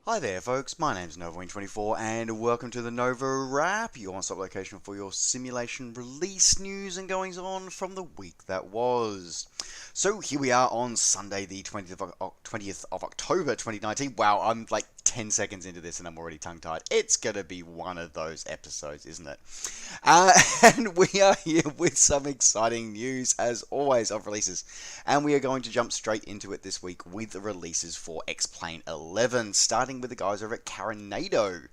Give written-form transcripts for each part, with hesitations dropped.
Hi there folks, my name's NovaWrap and welcome to the NovaWrap, your one-stop location for your simulation release news and goings on from the week that was. So here we are on Sunday the 20th of October 2019. Wow, I'm like 10 seconds into this and I'm already tongue-tied. It's going to be one of those episodes, isn't it? And we are here with some exciting news, as always, of releases. And we are going to jump straight into it this week with the releases for X-Plane 11, starting with the guys over at Carinado.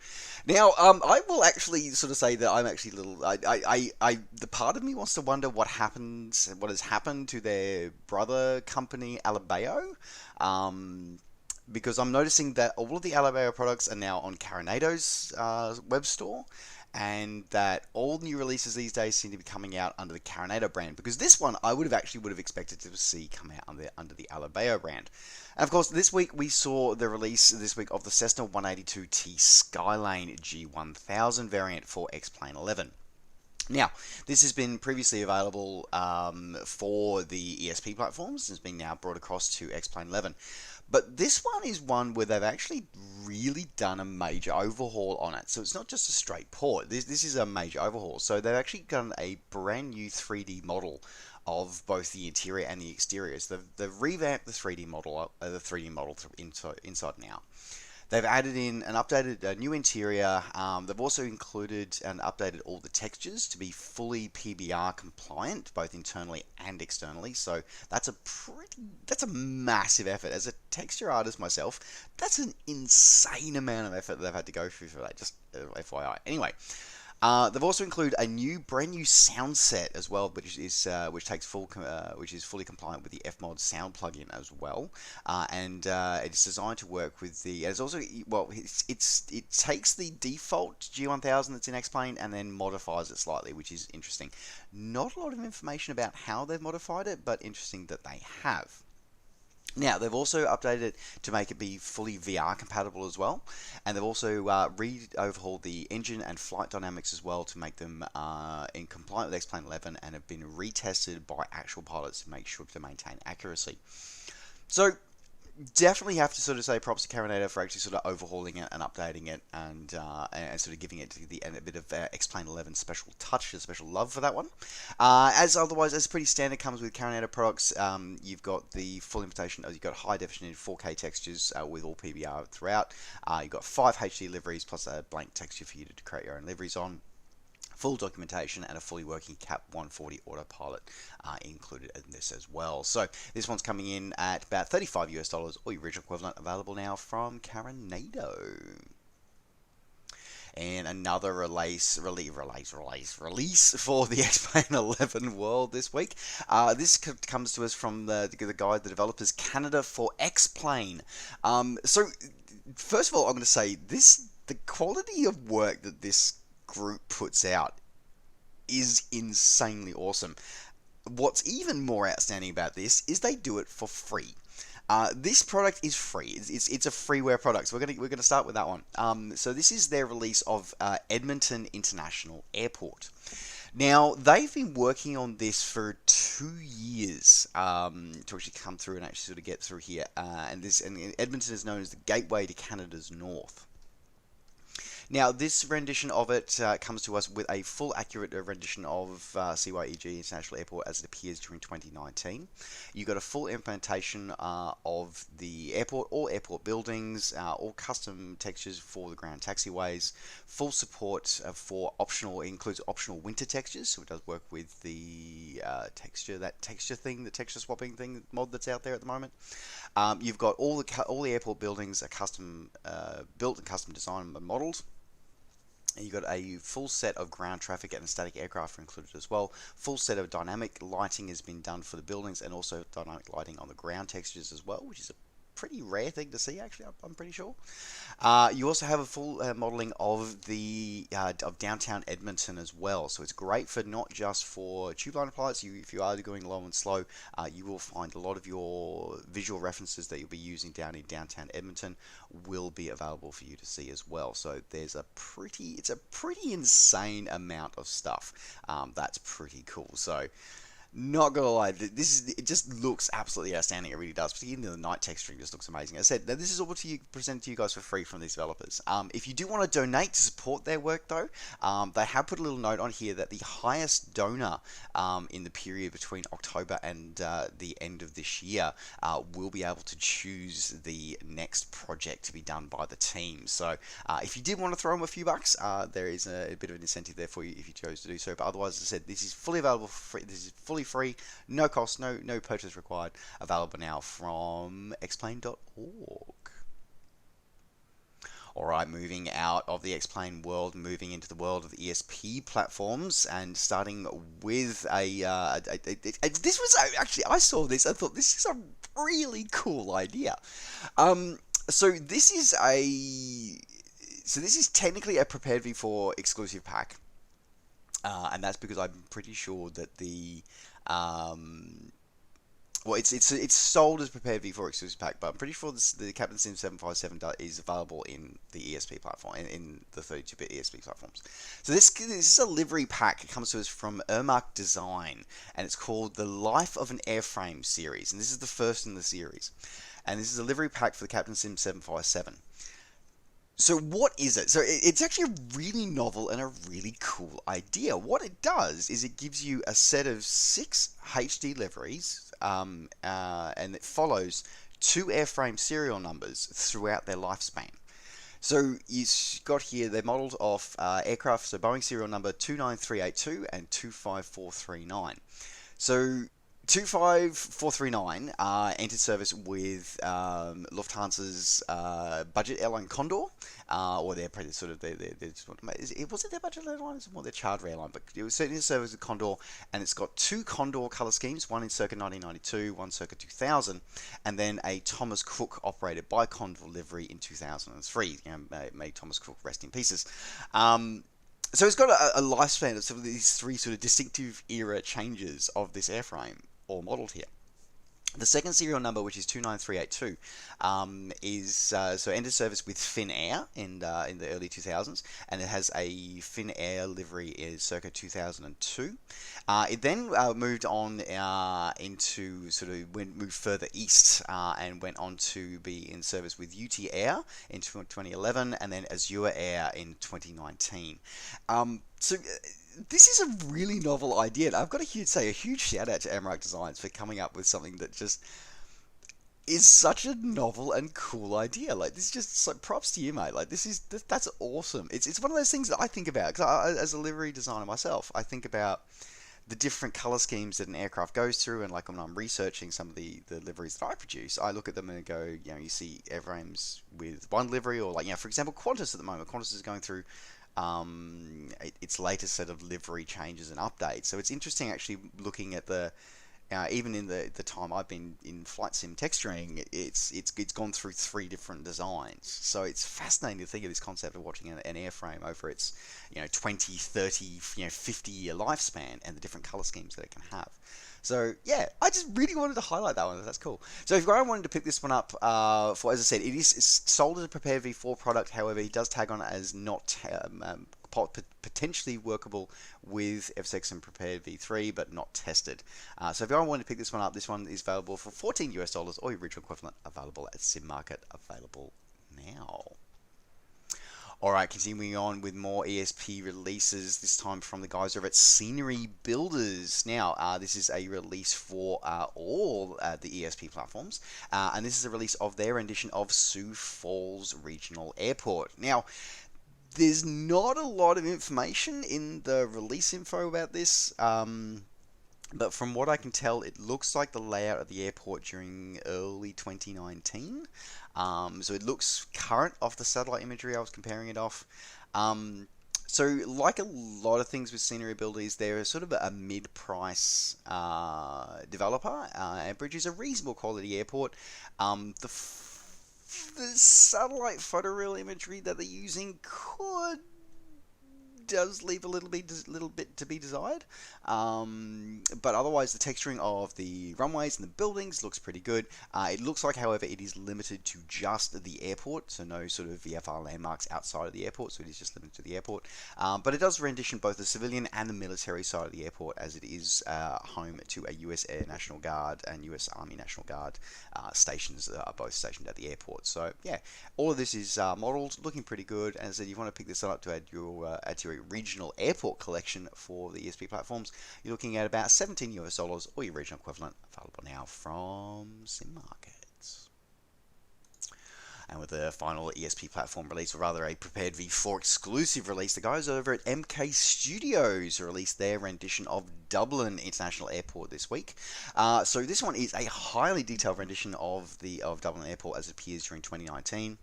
Now, I will actually sort of say that I'm actually a little. The part of me wants to wonder what has happened to their brother company, Alabao. Because I'm noticing that all of the Alabao products are now on Carinado's web store, and that all new releases these days seem to be coming out under the Carinado brand. Because this one I would have expected to see come out under the Alabao brand. And of course, this week we saw the release this week of the Cessna 182T Skyline G1000 variant for X-Plane 11. Now, this has been previously available for the ESP platforms. It's been now brought across to X-Plane 11. But this one is one where they've actually really done a major overhaul on it. So it's not just a straight port. This is a major overhaul. So they've actually done a brand new 3D model of both the interior and the exteriors. They've revamped the 3D model, inside and out. They've added in an updated new interior. They've also included and updated all the textures to be fully PBR compliant, both internally and externally. So that's a massive effort. As a texture artist myself, that's an insane amount of effort that they've had to go through for that. Just FYI. Anyway. They've also included a brand new sound set as well, which is fully compliant with the Fmod sound plugin as well, and it's designed to work with the. It's also it takes the default G1000 that's in X-Plane and then modifies it slightly, which is interesting. Not a lot of information about how they've modified it, but interesting that they have. Now, they've also updated it to make it be fully VR compatible as well, and they've also overhauled the engine and flight dynamics as well to make them in compliant with X-Plane 11, and have been retested by actual pilots to make sure to maintain accuracy. So, definitely have to sort of say props to Carinado for actually sort of overhauling it and updating it, and sort of giving it a bit of X-Plane 11 special touch, a special love for that one. As pretty standard comes with Carinado products, you've got the full implementation. You've got high definition 4K textures with all PBR throughout. You've got 5 HD liveries plus a blank texture for you to create your own liveries on. Full documentation and a fully working CAP 140 autopilot included in this as well. So this one's coming in at about $35 US, or the original equivalent, available now from Carinado. And another release for the X-Plane 11 world this week. This comes to us from the guy, the developers, Canada for X-Plane. So first of all, I'm going to say the quality of work that this group puts out is insanely awesome. What's even more outstanding about this is they do it for free. This product is free. It's a freeware product. So we're gonna start with that one. So this is their release of Edmonton International Airport. Now, they've been working on this for 2 years to actually come through and actually sort of get through here. And Edmonton is known as the gateway to Canada's north. Now, this rendition of it comes to us with a full accurate rendition of CYEG International Airport as it appears during 2019. You've got a full implementation of the airport, all airport buildings, all custom textures for the ground taxiways, full support for optional, it includes optional winter textures, so it does work with the texture swapping thing mod that's out there at the moment. You've got all the airport buildings are custom built and custom designed and modeled. You've got a full set of ground traffic and static aircraft included as well. Full set of dynamic lighting has been done for the buildings, and also dynamic lighting on the ground textures as well, which is a pretty rare thing to see, actually, I'm pretty sure. You also have a full modeling of of downtown Edmonton as well, so it's great for not just for tube line pilots. If you are going low and slow, you will find a lot of your visual references that you'll be using down in downtown Edmonton will be available for you to see as well. So it's a pretty insane amount of stuff. That's pretty cool. So Not gonna lie, it just looks absolutely outstanding. It really does. Particularly the night texturing just looks amazing. As I said, this is all presented to you guys for free from these developers. If you do want to donate to support their work, though, they have put a little note on here that the highest donor in the period between October and the end of this year will be able to choose the next project to be done by the team. So if you did want to throw them a few bucks, there is a bit of an incentive there for you if you chose to do so. But otherwise, as I said, this is fully available for free. This is fully free, no cost, no purchase required. Available now from explain.org. Alright, moving out of the X-Plane world, moving into the world of the ESP platforms, and starting with this was actually, I saw this, I thought this is a really cool idea. So this is technically a Prepared V4 exclusive pack, and that's because I'm pretty sure that it's sold as Prepared V4 exclusive pack, but I'm pretty sure the Captain Sim 757 is available in the ESP platform, in the 32-bit ESP platforms. So this is a livery pack. It comes to us from Ermark Design, and it's called the Life of an Airframe series, and this is the first in the series. And this is a livery pack for the Captain Sim 757. So what is it? So it's actually a really novel and a really cool idea. What it does is it gives you a set of 6 HD liveries, and it follows 2 airframe serial numbers throughout their lifespan. So you've got here, they're modelled off aircraft, so Boeing serial number 29382 and 25439. So 25439 entered service with Lufthansa's budget airline Condor, or their sort of was it their budget airline? It's more their charter airline, but it was certainly in service with Condor, and it's got 2 Condor colour schemes, one in circa 1992, one circa 2000, and then a Thomas Cook operated by Condor livery in 2003. May Thomas Cook rest in pieces. So it's got a lifespan of sort of these 3 sort of distinctive era changes of this airframe, all modelled here. The second serial number, which is 29382, is so entered service with Finnair in the early 2000s, and it has a Finnair livery in circa 2002. It then moved on into moved further east and went on to be in service with UT Air in 2011, and then Azure Air in 2019. This is a really novel idea, and I've got to say a huge shout out to Emmerich Designs for coming up with something that just is such a novel and cool idea. Like, this is just like, props to you, mate. Like, that's awesome. It's one of those things that I think about, because as a livery designer myself, I think about the different color schemes that an aircraft goes through, and like when I'm researching some of the liveries that I produce, I look at them and go, you see airframes with one livery, or like, for example, Qantas at the moment. Qantas is going through its latest set of livery changes and updates. So it's interesting actually looking at even in the time I've been in flight sim texturing, it's gone through 3 different designs. So it's fascinating to think of this concept of watching an airframe over its 20, 30, 50-year lifespan, and the different color schemes that it can have. So yeah, I just really wanted to highlight that one. That's cool. So if Graham wanted to pick this one up, as I said, it's sold as a Prepared V4 product. However, he does tag on it as not potentially workable with F6 and Prepared V3, but not tested. So if you wanted to pick this one up, this one is available for $14 US, or your original equivalent, available at Sim Market, available now. Alright, continuing on with more ESP releases, this time from the guys over at Scenery Builders. Now, this is a release for all the ESP platforms, and this is a release of their rendition of Sioux Falls Regional Airport. Now, there's not a lot of information in the release info about this, but from what I can tell, it looks like the layout of the airport during early 2019. So it looks current off the satellite imagery I was comparing it off. So like a lot of things with Scenery Builders, they're sort of a mid-price developer and produce a reasonable quality airport. The satellite photoreal imagery that they're using could does leave a little bit to be desired. But otherwise, the texturing of the runways and the buildings looks pretty good. It looks like, however, it is limited to just the airport, so no sort of VFR landmarks outside of the airport, so it is just limited to the airport. But it does rendition both the civilian and the military side of the airport, as it is home to a US Air National Guard and US Army National Guard stations that are both stationed at the airport. So yeah, all of this is modelled, looking pretty good. And as I said, you want to pick this up to add to your regional airport collection for the ESP platforms. You're looking at about $17 US, or your regional equivalent, available now from Sim Markets. And with the final ESP platform release, or rather a Prepared V4 exclusive release, the guys over at MK Studios released their rendition of Dublin International Airport this week. So this one is a highly detailed rendition of Dublin Airport as it appears during 2019.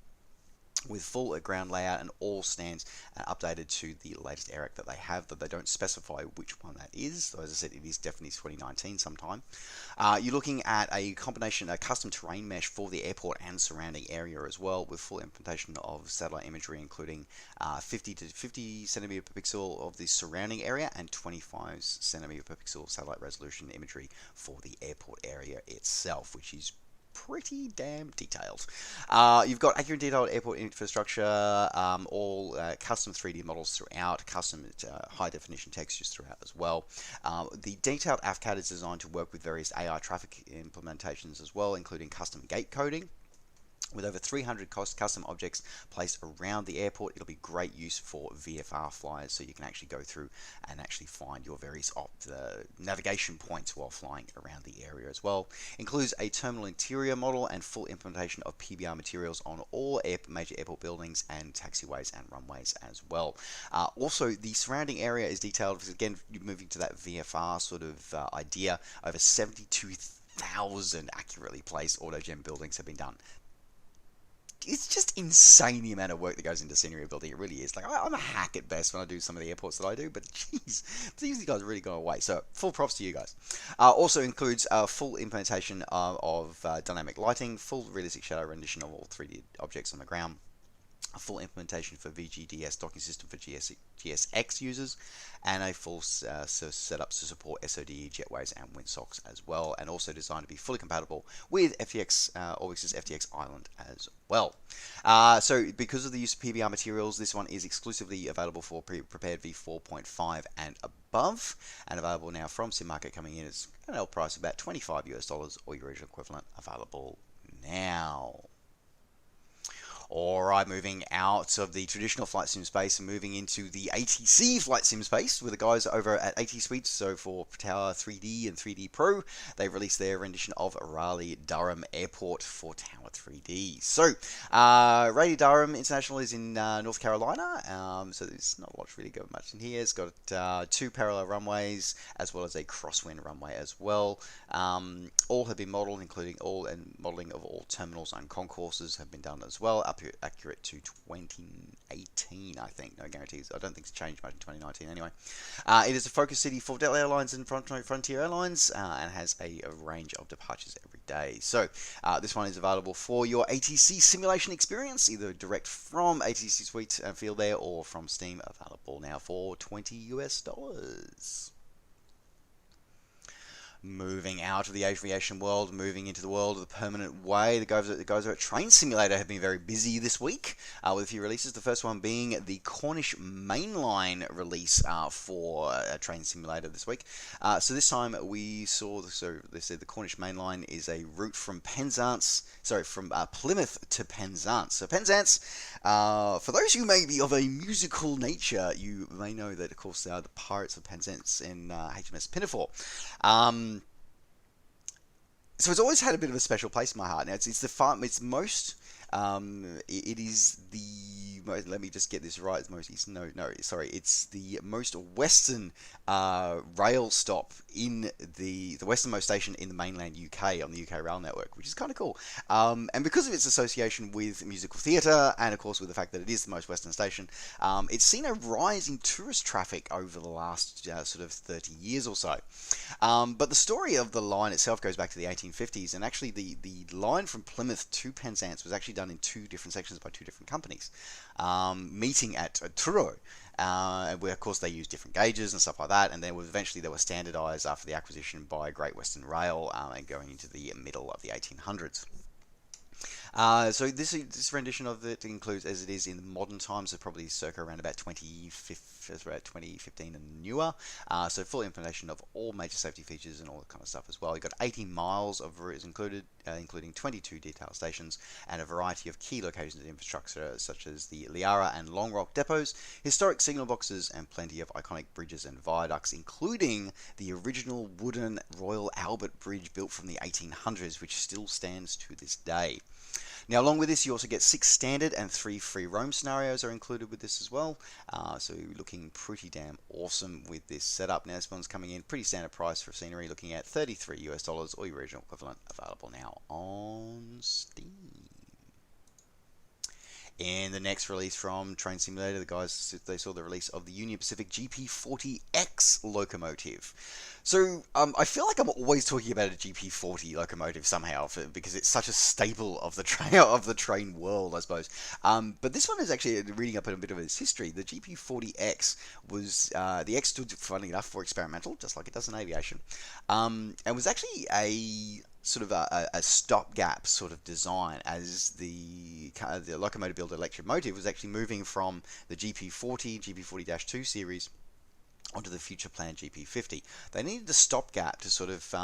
With full ground layout and all stands updated to the latest AIRAC that they have, that they don't specify which one that is. So as I said, it is definitely 2019 sometime. You're looking at a custom terrain mesh for the airport and surrounding area as well, with full implementation of satellite imagery, including 50 centimeter per pixel of the surrounding area and 25 centimeter per pixel satellite resolution imagery for the airport area itself, which is pretty damn detailed. You've got accurate detailed airport infrastructure, all custom 3D models throughout, custom high definition textures throughout as well. The detailed AFCAD is designed to work with various AI traffic implementations as well, including custom gate coding. With over 300 custom objects placed around the airport, it'll be great use for VFR flyers, so you can actually go through and actually find your various navigation points while flying around the area as well. Includes a terminal interior model and full implementation of PBR materials on all major airport buildings and taxiways and runways as well. Also, the surrounding area is detailed, because again, you're moving to that VFR sort of idea. Over 72,000 accurately placed autogem buildings have been done. It's just insane the amount of work that goes into scenery building. It really is. Like, I'm a hack at best when I do some of the airports that I do, but jeez, these guys really go away. So full props to you guys. Also includes full implementation of dynamic lighting, full realistic shadow rendition of all 3D objects on the ground, a full implementation for VGDS docking system for GSX users, and a full setup to support SODE, jetways, and windsocks as well, and also designed to be fully compatible with FTX, Orbix's FTX Island as well. So because of the use of PBR materials, this one is exclusively available for Prepared V4.5 and above, and available now from SimMarket, coming in at an L price of about $25 US, or your original equivalent, available now. Alright, moving out of the traditional flight sim space and moving into the ATC flight sim space with the guys over at AT Suites. So for Tower 3D and 3D Pro, they released their rendition of RaleighDurham Airport for Tower 3D. So RaleighDurham International is in North Carolina, so there's not a lot really going much in here. It's got 2 parallel runways as well as a crosswind runway as well. All have been modelled, including modelling of all terminals and concourses have been done as well, up accurate to 2018, I think. No guarantees. I don't think it's changed much in 2019 anyway. It is a focus city for Delta Airlines and Frontier Airlines, and has a range of departures every day. So this one is available for your ATC simulation experience, either direct from ATC Suite and Field there, or from Steam, available now for $20 US. Moving out of the aviation world, moving into the world of the permanent way, the guys at Trainz Simulator have been very busy this week with a few releases. The first one being the Cornish mainline release for Trainz Simulator this week. So this time we saw, they said the Cornish mainline is a route from Penzance, from Plymouth to Penzance. So Penzance, for those who may be of a musical nature, you may know that, of course, they are the Pirates of Penzance in HMS Pinafore. So it's always had a bit of a special place in my heart. Now it is the, let me just get this right, it's the most western rail stop in the westernmost station in the mainland UK on the UK rail network, which is kind of cool. And because of its association with musical theatre, and of course with the fact that it is the most western station, it's seen a rise in tourist traffic over the last sort of 30 years or so. But the story of the line itself goes back to the 1850s, and actually the line from Plymouth to Penzance was actually done in 2 different sections by 2 different companies, meeting at Truro. where of course they use different gauges and stuff like that, and then eventually they were standardized after the acquisition by Great Western Rail, and going into the middle of the 1800s. So this rendition of it includes, as it is in modern times, so probably circa around about 2015 and newer. So full implementation of all major safety features and all that kind of stuff as well. You've got 18 miles of route included, including 22 detail stations and a variety of key locations of infrastructure such as the Liara and Long Rock depots, historic signal boxes, and plenty of iconic bridges and viaducts, including the original wooden Royal Albert Bridge built from the 1800s, which still stands to this day. Now, along with this, you also get 6 standard and 3 free roam scenarios are included with this as well. So you're looking pretty damn awesome with this setup. Now, this one's coming in pretty standard price for scenery, looking at $33 US, or your original equivalent, available now on Steam. In the next release from Trainz Simulator, the guys, they saw the release of the Union Pacific GP40X locomotive. So I feel like I'm always talking about a GP40 locomotive somehow, because it's such a staple of the train world, I suppose. But this one is actually, reading up a bit of its history. The GP40X was, the X stood, funnily enough, for experimental, just like it does in aviation, and was actually a sort of a stopgap sort of design, as the locomotive builder electric motive was actually moving from the GP40-2 series onto the future planned GP50. They needed a stopgap to sort of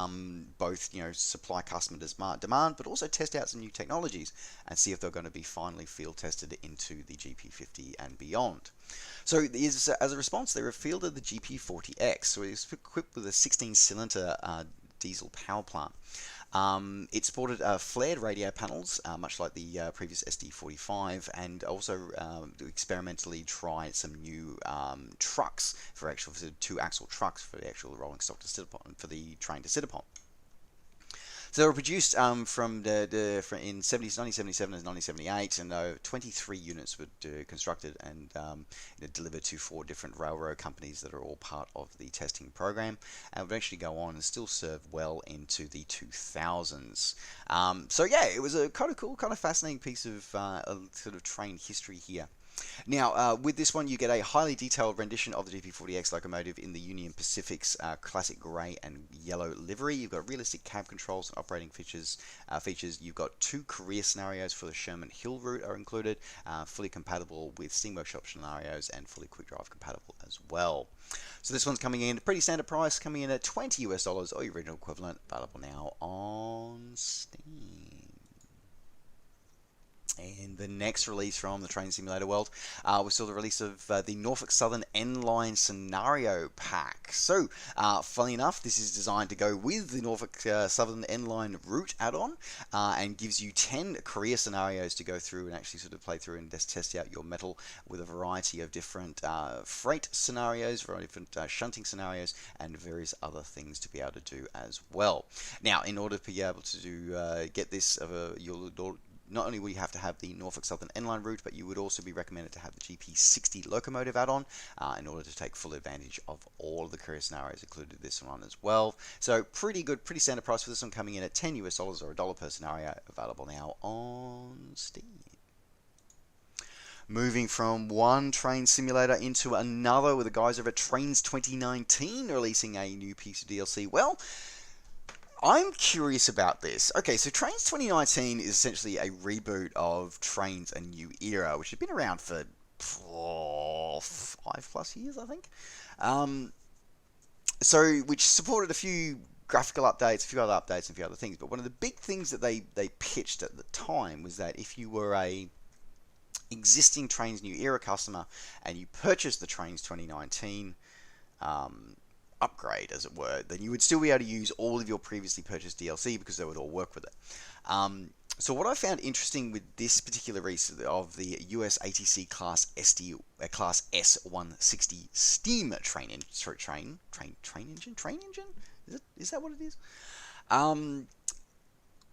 both, supply customer demand, but also test out some new technologies and see if they're going to be finally field tested into the GP50 and beyond. So as a response, they refielded the GP40X. So it was equipped with a 16-cylinder diesel power plant. It supported flared radio panels, much like the previous SD45, and also experimentally tried some new trucks for actual 2-axle trucks for the actual rolling stock to sit upon, for the train to sit upon. So they were produced from in 1977 and 1978, and 23 units were constructed and delivered to 4 different railroad companies that are all part of the testing program, and would eventually go on and still serve well into the 2000s. So yeah, it was a kind of cool, kind of fascinating piece of sort of train history here. Now, with this one, you get a highly detailed rendition of the GP40X locomotive in the Union Pacific's classic grey and yellow livery. You've got realistic cab controls and operating features. You've got 2 career scenarios for the Sherman Hill route are included, fully compatible with Steam Workshop scenarios, and fully quick drive compatible as well. So this one's coming in at a pretty standard price, coming in at $20 US, or your original equivalent, available now on Steam. And the next release from the Trainz Simulator world, we saw the release of the Norfolk Southern N-Line Scenario Pack. So, funnily enough, this is designed to go with the Norfolk Southern N-Line route add-on, and gives you 10 career scenarios to go through and actually sort of play through and test out your mettle with a variety of different freight scenarios, variety of different shunting scenarios, and various other things to be able to do as well. Now, in order to be able to do, get this, not only will you have to have the Norfolk Southern N-Line route, but you would also be recommended to have the GP60 locomotive add-on in order to take full advantage of all of the career scenarios included this one as well. So pretty good, pretty standard price for this one, coming in at $10 US, or $1 per scenario, available now on Steam. Moving from one Trainz simulator into another, with the guys over at Trainz 2019 releasing a new piece of DLC. Well, I'm curious about this. Okay, so Trainz 2019 is essentially a reboot of Trainz A New Era, which had been around for 5+ years, I think. So, which supported a few graphical updates, a few other updates, and a few other things. But one of the big things that they pitched at the time was that if you were a existing Trainz New Era customer and you purchased the Trainz 2019 upgrade, as it were, then you would still be able to use all of your previously purchased DLC because they would all work with it. So what I found interesting with this particular release of the US ATC Class S160 Steam train engine, is that what it is?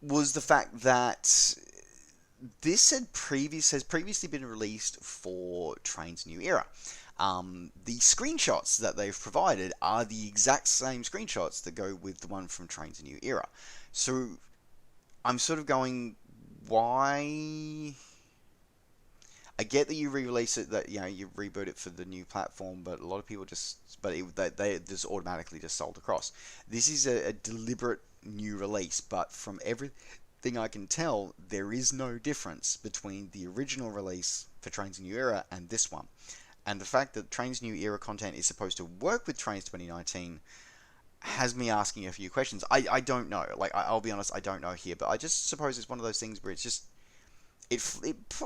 Was the fact that this has previously been released for Trainz New Era. The screenshots that they've provided are the exact same screenshots that go with the one from Trainz New Era. So I'm sort of going, why I get that you re-release it, that you reboot it for the new platform, but a lot of people they just automatically just sold across. This is a deliberate new release, but from everything I can tell, there is no difference between the original release for Trainz New Era and this one. And the fact that Trainz New Era content is supposed to work with Trainz 2019 has me asking a few questions. I don't know. Like, I'll be honest, I don't know here, but I just suppose it's one of those things where it's just it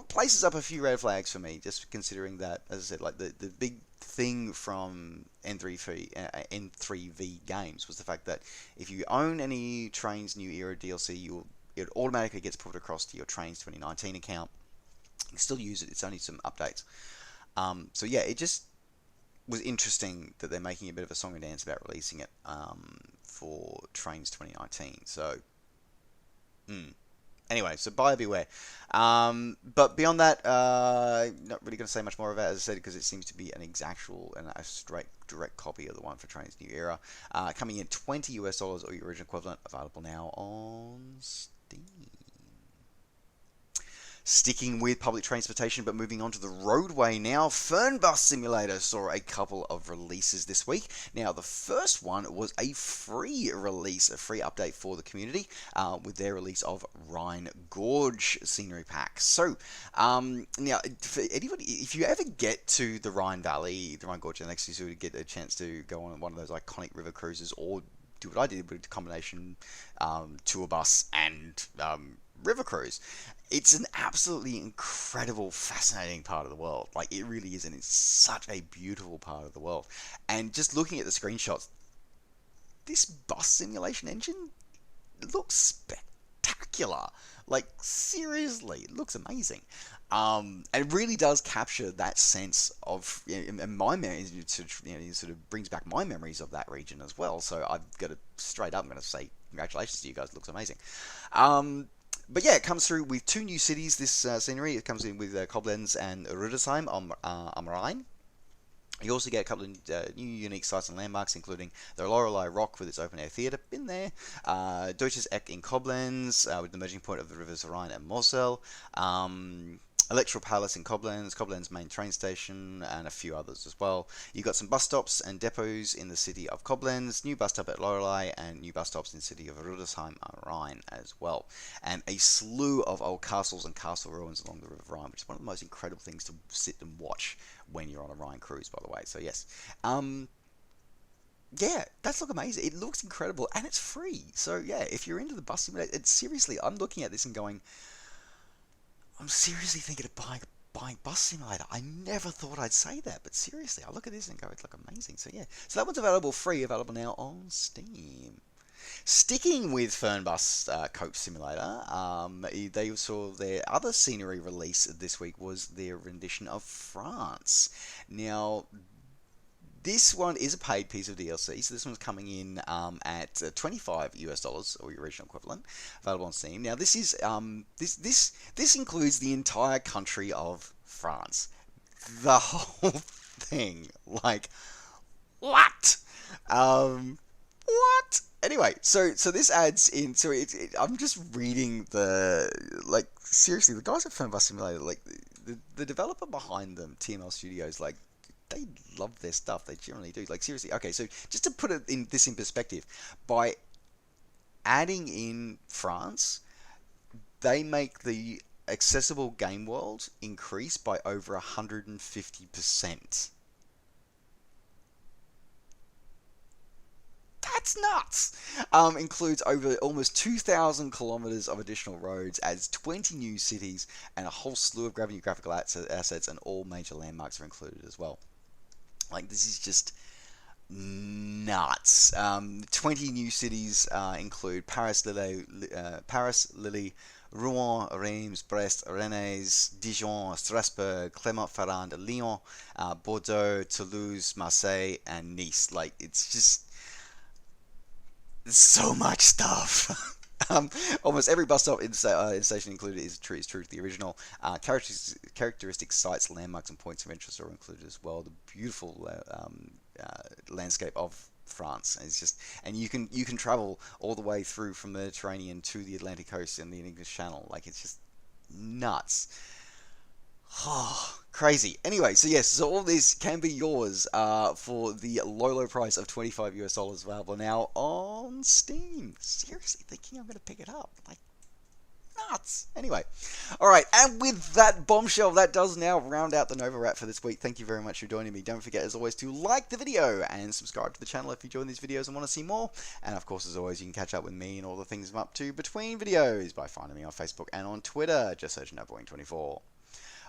places up a few red flags for me, just considering that, as I said, like the big thing from N3V games was the fact that if you own any Trainz New Era DLC, it automatically gets put across to your Trainz 2019 account. You can still use it. It's only some updates. So yeah, it just was interesting that they're making a bit of a song and dance about releasing it for Trainz 2019. So, anyway, so buyer beware. But beyond that, not really going to say much more about it, as I said, because it seems to be a straight direct copy of the one for Trainz New Era, coming in $20 or your original equivalent, available now on Steam. Sticking with public transportation, but moving on to the roadway now, Fernbus Simulator saw a couple of releases this week. Now, the first one was a free release, a free update for the community, with their release of Rhine Gorge Scenery Pack. So, now, for anybody, if you ever get to the Rhine Valley, the Rhine Gorge, and actually sort of get a chance to go on one of those iconic river cruises, or do what I did with a combination tour bus and river cruise, it's an absolutely incredible, fascinating part of the world. Like, it really is, and it's such a beautiful part of the world. And just looking at the screenshots, this bus simulation engine looks spectacular. Like, seriously, it looks amazing. And it really does capture that sense of, and my memories, it sort of brings back my memories of that region as well. So I've got to, straight up, I'm going to say congratulations to you guys. It looks amazing. But yeah, it comes through with 2 new cities, this scenery. It comes in with Koblenz and Rüdesheim am Rhein. You also get a couple of new unique sites and landmarks, including the Lorelei Rock with its open-air theatre, been there, Deutsches Eck in Koblenz, with the merging point of the rivers Rhine and Mosel, Electoral Palace in Koblenz, Koblenz main train station, and a few others as well. You've got some bus stops and depots in the city of Koblenz, new bus stop at Lorelei, and new bus stops in the city of Rüdesheim am Rhein as well. And a slew of old castles and castle ruins along the River Rhine, which is one of the most incredible things to sit and watch when you're on a Rhine cruise, by the way. So yes. Yeah, that's look amazing. It looks incredible, and it's free. So yeah, if you're into the bus simulator, seriously, I'm looking at this and going, I'm seriously thinking of buying Bus Simulator. I never thought I'd say that, but seriously, I look at this and go, it looks amazing. So yeah, so that one's available now on Steam. Sticking with Fernbus Coach Simulator, they saw their other scenery release this week was their rendition of France. Now, this one is a paid piece of DLC, so this one's coming in at $25 or your original equivalent, available on Steam. Now, this is this includes the entire country of France, the whole thing. Like, what? What? Anyway, so this adds in. So I'm just reading seriously, the guys at Fernbus Simulator, the developer behind them, TML Studios, they love their stuff. They generally do. Like, seriously. Okay, so just to put in perspective, by adding in France, they make the accessible game world increase by over 150%. That's nuts! Includes over almost 2,000 kilometers of additional roads, adds 20 new cities, and a whole slew of graphical assets, and all major landmarks are included as well. Like, this is just nuts. 20 new cities include Paris, Lille, Rouen, Reims, Brest, Rennes, Dijon, Strasbourg, Clermont-Ferrand, Lyon, Bordeaux, Toulouse, Marseille, and Nice. Like, it's just so much stuff. Almost every bus stop in station included is true to the original. Characteristic sites, landmarks, and points of interest are included as well. The beautiful landscape of France. It's just, and you can travel all the way through from the Mediterranean to the Atlantic coast and the English Channel. Like, it's just nuts. Crazy. Anyway, so yes, so all this can be yours for the low price of $25 available now on Steam. Seriously thinking I'm going to pick it up. Like, nuts. Anyway, all right, and with that bombshell, that does now round out the NovaWrap for this week. Thank you very much for joining me. Don't forget, as always, to like the video and subscribe to the channel if you enjoy these videos and want to see more. And of course, as always, you can catch up with me and all the things I'm up to between videos by finding me on Facebook and on Twitter. Just search NovaWing24.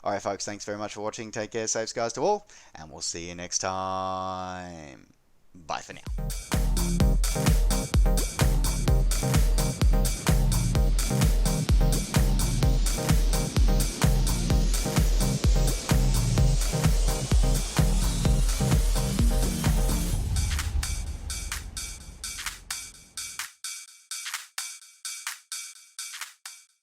All right, folks, thanks very much for watching. Take care, safe skies to all, and we'll see you next time. Bye for now.